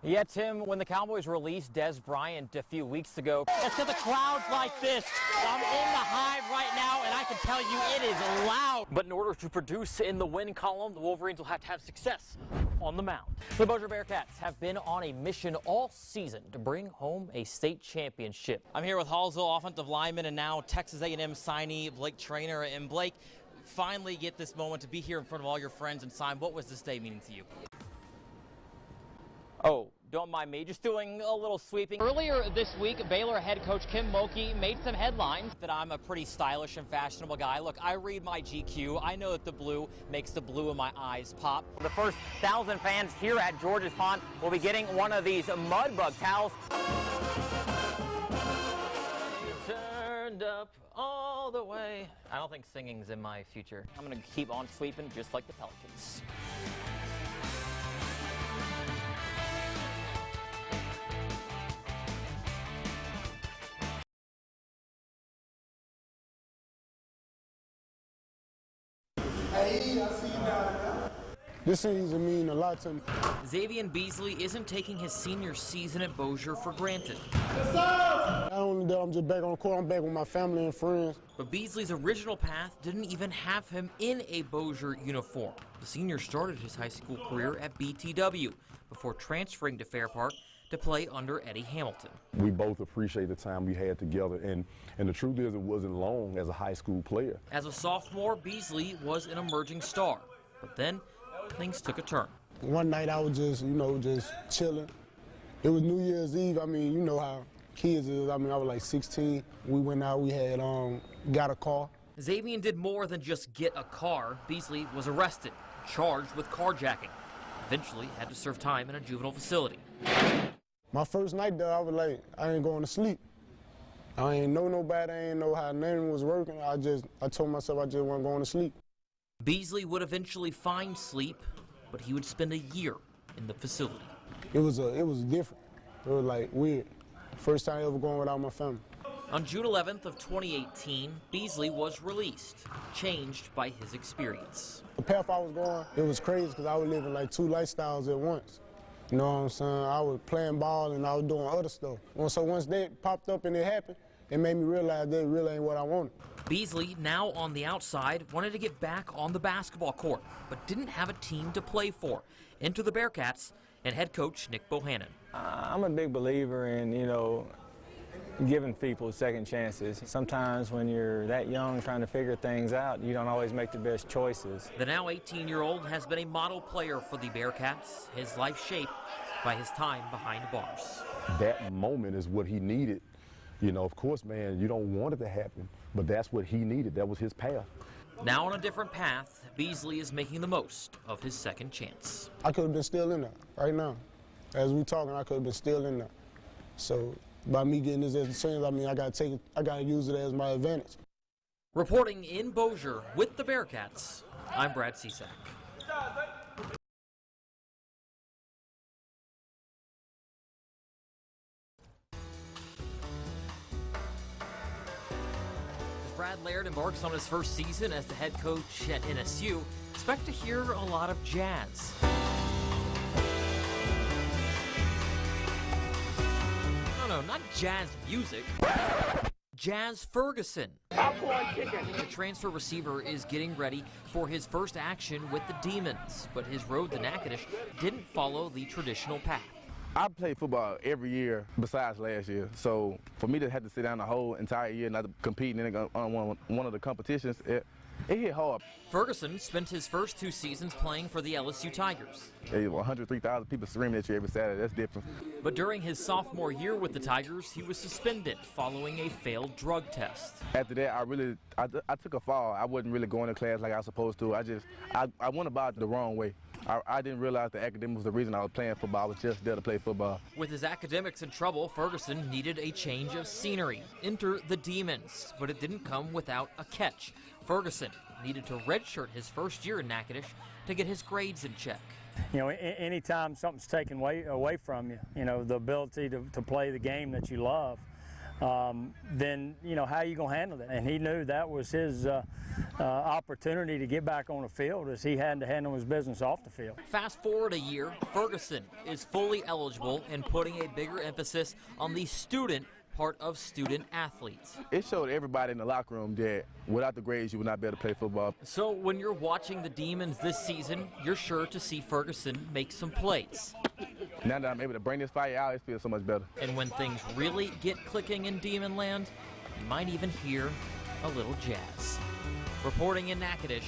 Yeah, Tim, when the Cowboys released Dez Bryant a few weeks ago, it's to the crowds like this. I'm in the Hive right now, and I can tell you it is loud. But in order to produce in the win column, the Wolverines will have to have success on the mound. The Bossier Bearcats have been on a mission all season to bring home a state championship. I'm here with Hallsville offensive lineman and now Texas A&M signee Blake Traynor. And Blake, finally get this moment to be here in front of all your friends and sign. What was this day meaning to you? Oh, don't mind me, just doing a little sweeping. Earlier this week, Baylor head coach Kim Mulkey made some headlines that I'm a pretty stylish and fashionable guy. Look, I read my GQ. I know that the blue makes the blue in my eyes pop. The first 1,000 fans here at George's Pond will be getting one of these mud bug towels. Turned up all the way. I don't think singing's in my future. I'm gonna keep on sweeping just like the Pelicans. Hey, I see you down there. This season means a lot to me. Xavien Beasley isn't taking his senior season at Bossier for granted. Not only that, I'm just back on the court, I'm back with my family and friends. But Beasley's original path didn't even have him in a Bossier uniform. The senior started his high school career at BTW before transferring to Fair Park to play under Eddie Hamilton. We both appreciate the time we had together, and the truth is it wasn't long as a high school player. As a sophomore, Beasley was an emerging star, but then things took a turn. One night I was just, just chilling. It was New Year's Eve. I mean, you know how kids is. I mean, I was like 16. We went out, we had got a car. Xavien did more than just get a car. Beasley was arrested, charged with carjacking. Eventually had to serve time in a juvenile facility. My first night there, I was like, I ain't going to sleep. I ain't know nobody, I ain't know how nothing was working. I told myself I just wasn't going to sleep. Beasley would eventually find sleep, but he would spend a year in the facility. It was different. It was like weird. First time ever going without my family. On June 11th of 2018, Beasley was released, changed by his experience. The path I was going, it was crazy because I was living like two lifestyles at once. You know what I'm saying? I was playing ball and I was doing other stuff. So once that popped up and it happened, it made me realize that really ain't what I wanted. Beasley, now on the outside, wanted to get back on the basketball court, but didn't have a team to play for. Enter the Bearcats and head coach Nick Bohannon. I'm a big believer in, giving people second chances. Sometimes when you're that young trying to figure things out, you don't always make the best choices. The now 18-year-old has been a model player for the Bearcats, his life shaped by his time behind bars. That moment is what he needed. Of course, man, you don't want it to happen, but that's what he needed. That was his path. Now on a different path, Beasley is making the most of his second chance. I could have been still in there right now. As we talking, I could have been still in there. So by me getting this as a chance, I mean, I gotta use it as my advantage. Reporting in Bossier with the Bearcats, I'm Brad Cesak. As Brad Laird embarks on his first season as the head coach at NSU, expect to hear a lot of jazz. No, not jazz music. Jazz Ferguson. The transfer receiver is getting ready for his first action with the Demons, but his road to Natchitoches didn't follow the traditional path. I play football every year besides last year, so for me to have to sit down the whole entire year not competing on one of the competitions, it hit hard. Ferguson spent his first 2 seasons playing for the LSU Tigers. 103,000 people screaming at you every Saturday. That's different. But during his sophomore year with the Tigers, he was suspended following a failed drug test. After that, I took a fall. I wasn't really going to class like I was supposed to. I went about it the wrong way. I didn't realize the academics was the reason I was playing football. I was just there to play football. With his academics in trouble, Ferguson needed a change of scenery. Enter the Demons, but it didn't come without a catch. Ferguson needed to redshirt his first year in Natchitoches to get his grades in check. Anytime something's taken away from you, the ability to play the game that you love, then, you know, how are you going to handle that? And he knew that was his opportunity to get back on the field, as he had to handle his business off the field. Fast forward a year, Ferguson is fully eligible and putting a bigger emphasis on the student part of student athletes. It showed everybody in the locker room that without the grades, you would not be able to play football. So when you're watching the Demons this season, you're sure to see Ferguson make some plays. Now that I'm able to bring this fire out, it feels so much better. And when things really get clicking in Demon Land, you might even hear a little jazz. Reporting in Natchitoches,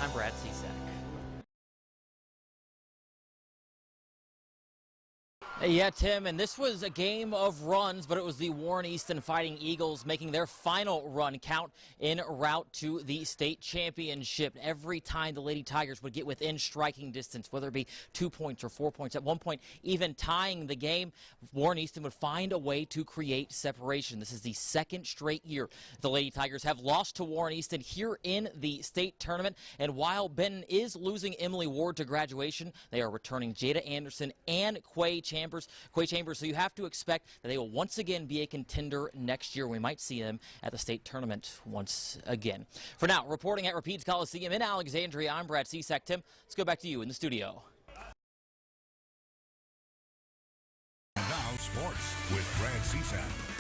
I'm Brad Cesak. Yeah, Tim, and this was a game of runs, but it was the Warren Easton Fighting Eagles making their final run count en route to the state championship. Every time the Lady Tigers would get within striking distance, whether it be 2 points or 4 points, at one point even tying the game, Warren Easton would find a way to create separation. This is the second straight year the Lady Tigers have lost to Warren Easton here in the state tournament. And while Benton is losing Emily Ward to graduation, they are returning Jada Anderson and Quay Chambers. So you have to expect that they will once again be a contender next year. We might see them at the state tournament once again. For now, reporting at Rapides Coliseum in Alexandria, I'm Brad Cesak. Tim, let's go back to you in the studio. Now sports with Brad Cesak.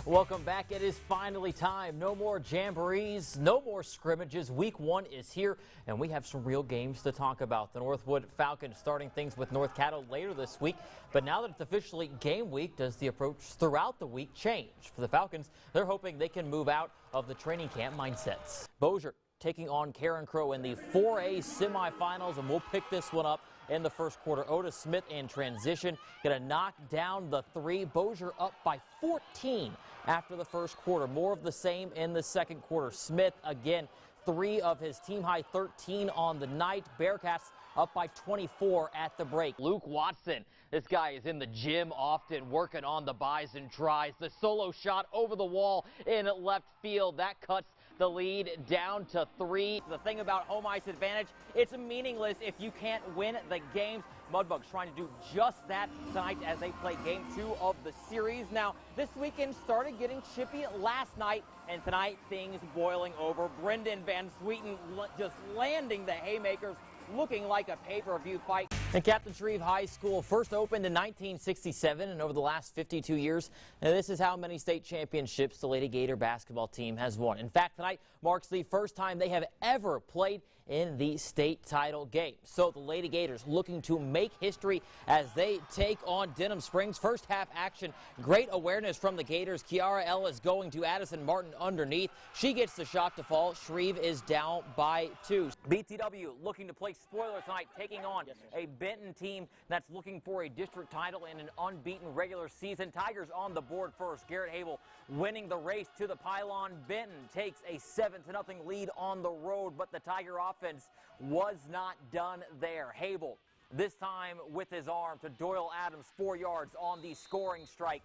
Welcome back. It is finally time. No more jamborees, no more scrimmages. Week 1 is here, and we have some real games to talk about. The Northwood Falcons starting things with North Caddo later this week. But now that it's officially game week, does the approach throughout the week change? For the Falcons, they're hoping they can move out of the training camp mindsets. Bossier taking on Karen Crow in the 4A semifinals, and we'll pick this one up in the first quarter. Otis Smith in transition, going to knock down the 3. Bossier up by 14 after the first quarter. More of the same in the second quarter. Smith again, 3 of his team high 13 on the night. Bearcats up by 24 at the break. Luke Watson, this guy is in the gym often, working on the bison tries. The solo shot over the wall in left field, that cuts the lead down to 3. The thing about home ice advantage, it's meaningless if you can't win the games. Mudbugs trying to do just that tonight as they play game 2 of the series. Now, this weekend started getting chippy last night, and tonight things boiling over. Brendan Van Sweeten just landing the haymakers, looking like a pay-per-view fight. And Captain Shreve High School first opened in 1967, and over the last 52 years, this is how many state championships the Lady Gator basketball team has won. In fact, tonight marks the first time they have ever played in the state title game. So the Lady Gators looking to make history as they take on Denham Springs. First half action, great awareness from the Gators. Kiara Ellis going to Addison Martin underneath. She gets the shot to fall. Shreve is down by 2. BTW looking to play spoiler tonight, taking on a Benton team that's looking for a district title and an unbeaten regular season. Tigers on the board first. Garrett Hable winning the race to the pylon. Benton takes a 7-0 lead on the road, but the Tiger offense was not done there. Hable, this time with his arm to Doyle Adams, 4 yards on the scoring strike.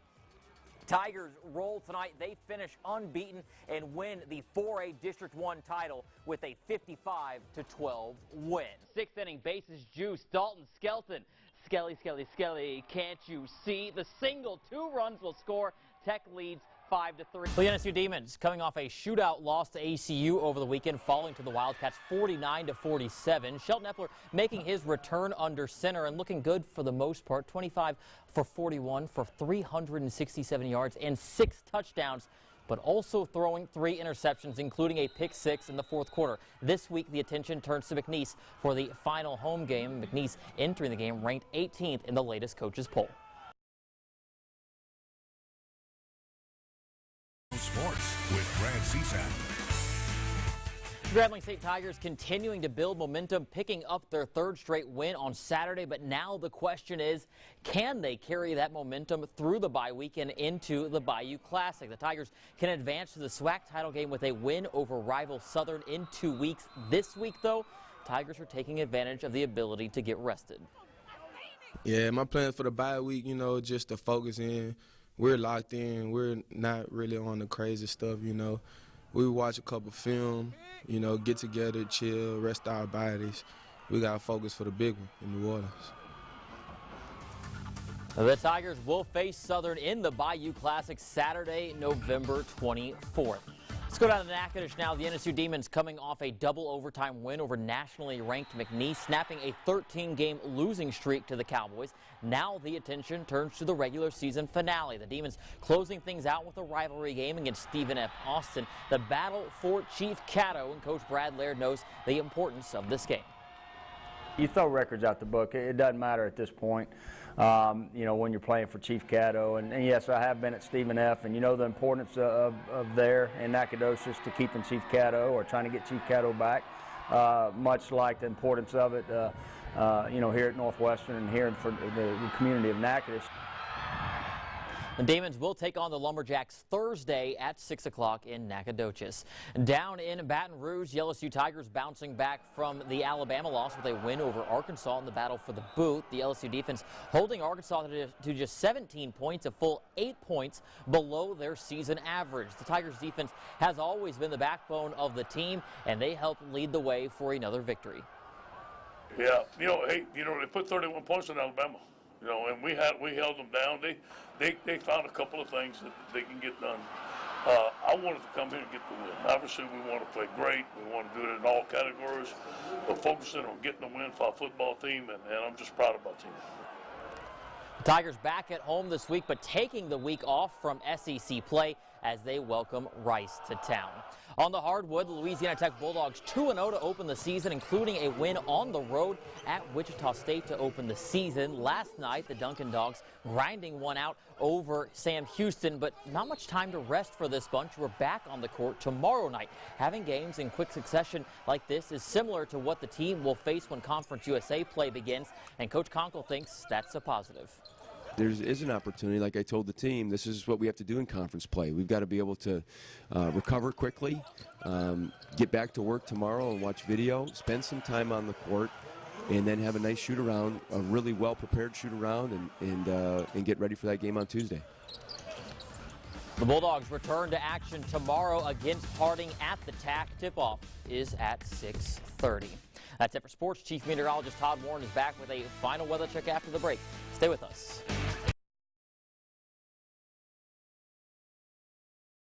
Tigers roll tonight. They finish unbeaten and win the 4A District 1 title with a 55-12 win. 6th inning, bases juice. Dalton Skelton. Skelly, Skelly, Skelly. Can't you see? The single, 2 runs will score. Tech leads 5-3. The NSU Demons coming off a shootout loss to ACU over the weekend, falling to the Wildcats 49-47. Shelton Epler making his return under center and looking good for the most part. 25 for 41 for 367 yards and 6 touchdowns, but also throwing 3 interceptions, including a pick 6 in the fourth quarter. This week, the attention turns to McNeese for the final home game. McNeese entering the game ranked 18th in the latest coaches poll. Sports with Brad Cesak. Grambling State Tigers continuing to build momentum, picking up their 3rd straight win on Saturday. But now the question is, can they carry that momentum through the bye week and into the Bayou Classic? The Tigers can advance to the SWAC title game with a win over rival Southern in 2 weeks. This week, though, Tigers are taking advantage of the ability to get rested. Yeah, my plans for the bye week, you know, just to focus in. We're locked in. We're not really on the crazy stuff, you know. We watch a couple film, you know, get together, chill, rest our bodies. We got to focus for the big one in New Orleans. The Tigers will face Southern in the Bayou Classic Saturday, November 24th. Let's go down to Natchitoches now. The NSU Demons coming off a double overtime win over nationally ranked McNeese, snapping a 13-game losing streak to the Cowboys. Now the attention turns to the regular season finale. The Demons closing things out with a rivalry game against Stephen F. Austin. The battle for Chief Caddo, and Coach Brad Laird knows the importance of this game. You throw records out the book. It doesn't matter at this point, you know, when you're playing for Chief Caddo. And yes, I have been at Stephen F., and you know the importance of there in Nacogdoches to keeping Chief Caddo or trying to get Chief Caddo back, much like the importance of it, you know, here at Northwestern and here for the community of Natchitoches. The Demons will take on the Lumberjacks Thursday at 6 o'clock in Nacogdoches. Down in Baton Rouge, the LSU Tigers bouncing back from the Alabama loss with a win over Arkansas in the battle for the boot. The LSU defense holding Arkansas to just 17 points, a full 8 points below their season average. The Tigers defense has always been the backbone of the team, and they helped lead the way for another victory. Yeah, you know, hey, you know, they put 31 points in Alabama. You know, and we held them down. They found a couple of things that they can get done. I wanted to come here and get the win. Obviously, we want to play great. We want to do it in all categories. But focusing on getting the win for our football team, and I'm just proud of our team. The Tigers back at home this week, but taking the week off from SEC play as they welcome Rice to town. On the hardwood, the Louisiana Tech Bulldogs 2-0 to open the season, including a win on the road at Wichita State to open the season. Last night, the Duncan Dogs grinding one out over Sam Houston, but not much time to rest for this bunch. We're back on the court tomorrow night. Having games in quick succession like this is similar to what the team will face when Conference USA play begins, and Coach Conkle thinks that's a positive. There is an opportunity, like I told the team, this is what we have to do in conference play. We've got to be able to recover quickly, get back to work tomorrow and watch video, spend some time on the court, and then have a nice shoot-around, a really well-prepared shoot-around, and get ready for that game on Tuesday. The Bulldogs return to action tomorrow against Harding at the TAC. Tip-off is at 6:30. That's it for sports. Chief Meteorologist Todd Warren is back with a final weather check after the break. Stay with us.